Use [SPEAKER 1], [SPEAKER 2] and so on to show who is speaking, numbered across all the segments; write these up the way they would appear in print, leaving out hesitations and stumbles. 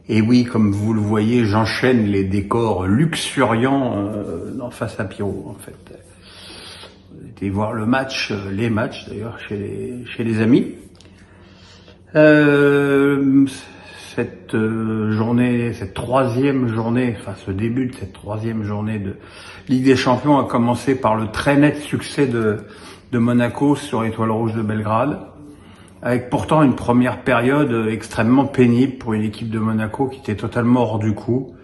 [SPEAKER 1] Et oui, comme vous le voyez, j'enchaîne les décors luxuriants face à Pierrot, en fait. J'ai été voir le match, les matchs d'ailleurs, chez les amis. Cette journée, cette troisième journée, enfin ce début de cette troisième journée de Ligue des Champions a commencé par le très net succès de Monaco sur l'Étoile Rouge de Belgrade, avec pourtant une première période extrêmement pénible pour une équipe de Monaco qui était totalement hors du coup,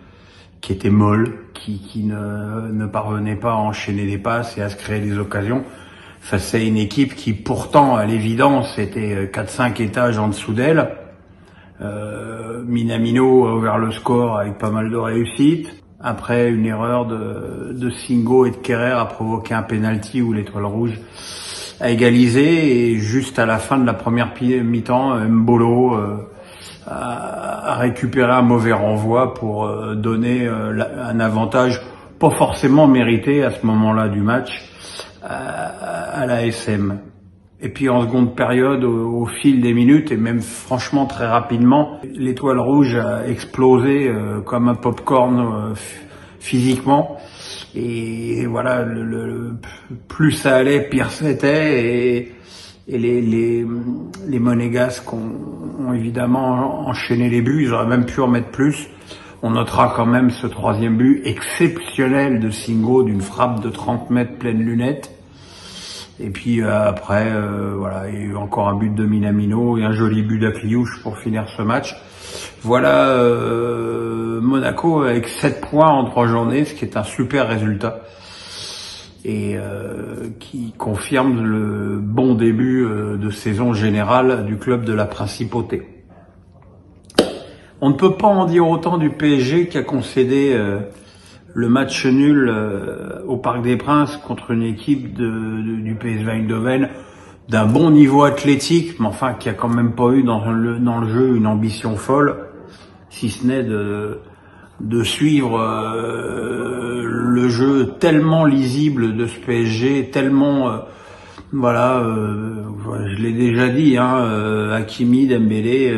[SPEAKER 1] qui était molle, qui ne parvenait pas à enchaîner les passes et à se créer des occasions. Face à une équipe qui pourtant, à l'évidence, était 4-5 étages en dessous d'elle. Minamino a ouvert le score avec pas mal de réussite. Après, une erreur de Singo et de Kerrer a provoqué un penalty où l'Étoile Rouge a égalisé. Et juste à la fin de la première mi-temps, Mbolo a récupéré un mauvais renvoi pour donner un avantage pas forcément mérité à ce moment-là du match à la SM. Et puis en seconde période, au fil des minutes, et même franchement très rapidement, l'Étoile Rouge a explosé comme un popcorn physiquement. Et voilà, plus ça allait, pire c'était. Et les Monégasques ont évidemment enchaîné les buts. Ils auraient même pu en mettre plus. On notera quand même ce troisième but exceptionnel de Singo d'une frappe de 30 mètres pleine lunette. Et puis après, voilà, il y a eu encore un but de Minamino et un joli but d'Akliouche pour finir ce match. Voilà Monaco avec 7 points en 3 journées, ce qui est un super résultat et qui confirme le bon début de saison générale du club de la Principauté. On ne peut pas en dire autant du PSG qui a concédé le match nul au Parc des Princes contre une équipe du PSV Eindhoven d'un bon niveau athlétique, mais enfin qui a quand même pas eu dans le jeu une ambition folle, si ce n'est de suivre le jeu tellement lisible de ce PSG, tellement je l'ai déjà dit, Hakimi, Dembélé,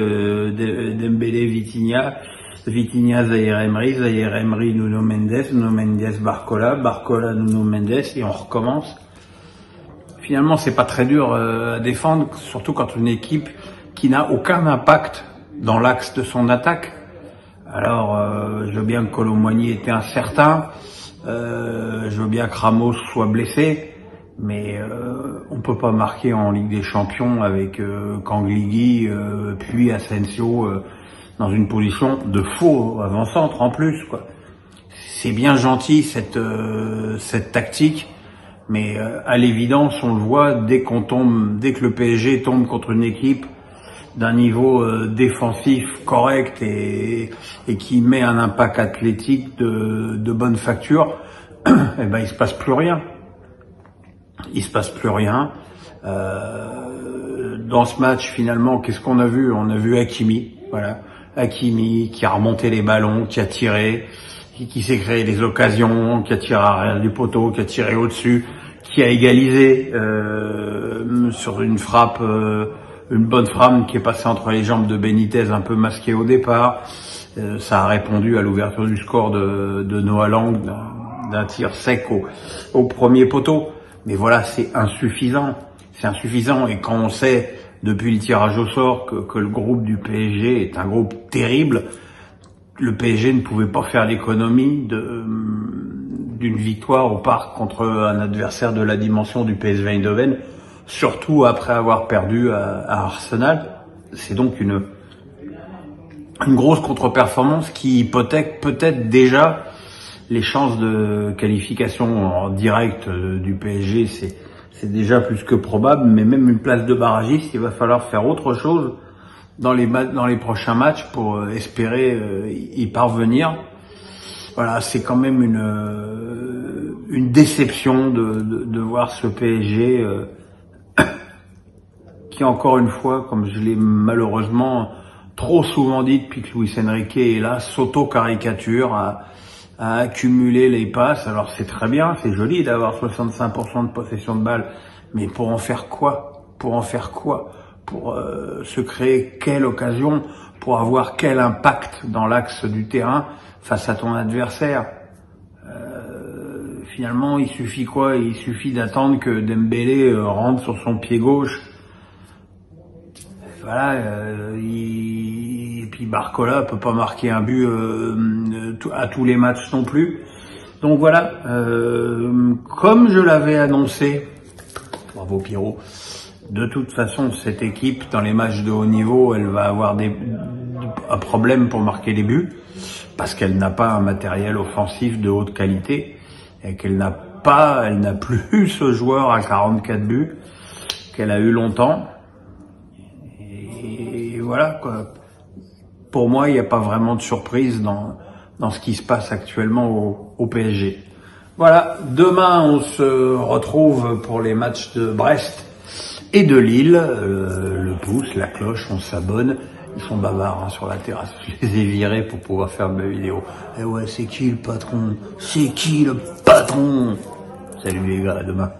[SPEAKER 1] Vitinha, Zaïre Emery, Nuno Mendes, Barcola, Nuno Mendes, et on recommence. Finalement, c'est pas très dur à défendre, surtout quand une équipe qui n'a aucun impact dans l'axe de son attaque. Alors, je veux bien que Colomboigny était incertain, je veux bien que Ramos soit blessé, mais on peut pas marquer en Ligue des Champions avec Kangligui, puis Asensio dans une position de faux avant-centre en plus, quoi. C'est bien gentil cette tactique, mais à l'évidence, on le voit dès que le PSG tombe contre une équipe d'un niveau défensif correct et qui met un impact athlétique de bonne facture, eh ben il se passe plus rien. Il se passe plus rien. Dans ce match, finalement, qu'est-ce qu'on a vu? On a vu Hakimi, voilà. Hakimi qui a remonté les ballons, qui a tiré, qui s'est créé des occasions, qui a tiré à l'arrière du poteau, qui a tiré au-dessus, qui a égalisé sur une frappe, une bonne frappe qui est passée entre les jambes de Benitez, un peu masqué au départ. Ça a répondu à l'ouverture du score de Noah Lang d'un tir sec au premier poteau. Mais voilà, c'est insuffisant. C'est insuffisant. Et quand on sait, depuis le tirage au sort, que le groupe du PSG est un groupe terrible, le PSG ne pouvait pas faire l'économie d'une victoire au parc contre un adversaire de la dimension du PSV Eindhoven, surtout après avoir perdu à Arsenal. C'est donc une grosse contre-performance qui hypothèque peut-être déjà les chances de qualification en direct du PSG. C'est déjà plus que probable, mais même une place de barragiste, il va falloir faire autre chose dans les prochains matchs pour espérer y parvenir. Voilà, c'est quand même une déception de voir ce PSG qui, encore une fois, comme je l'ai malheureusement trop souvent dit depuis que Luis Enrique est là, s'auto-caricature à accumuler les passes. Alors c'est très bien, c'est joli d'avoir 65% de possession de balle, mais pour en faire quoi? se créer quelle occasion, pour avoir quel impact dans l'axe du terrain face à ton adversaire. Finalement, il suffit quoi? Il suffit d'attendre que Dembélé rentre sur son pied gauche. Voilà, et puis Barcola peut pas marquer un but à tous les matchs non plus. Donc voilà, comme je l'avais annoncé, bravo Pierrot, de toute façon cette équipe dans les matchs de haut niveau, elle va avoir un problème pour marquer les buts, parce qu'elle n'a pas un matériel offensif de haute qualité, et qu'elle n'a plus ce joueur à 44 buts qu'elle a eu longtemps. Et voilà, quoi. Pour moi, il n'y a pas vraiment de surprise dans ce qui se passe actuellement au PSG. Voilà, demain on se retrouve pour les matchs de Brest et de Lille. Le pouce, la cloche, on s'abonne. Ils sont bavards hein, sur la terrasse. Je les ai virés pour pouvoir faire ma vidéo. Eh ouais, c'est qui le patron? C'est qui le patron? Salut les gars, à demain.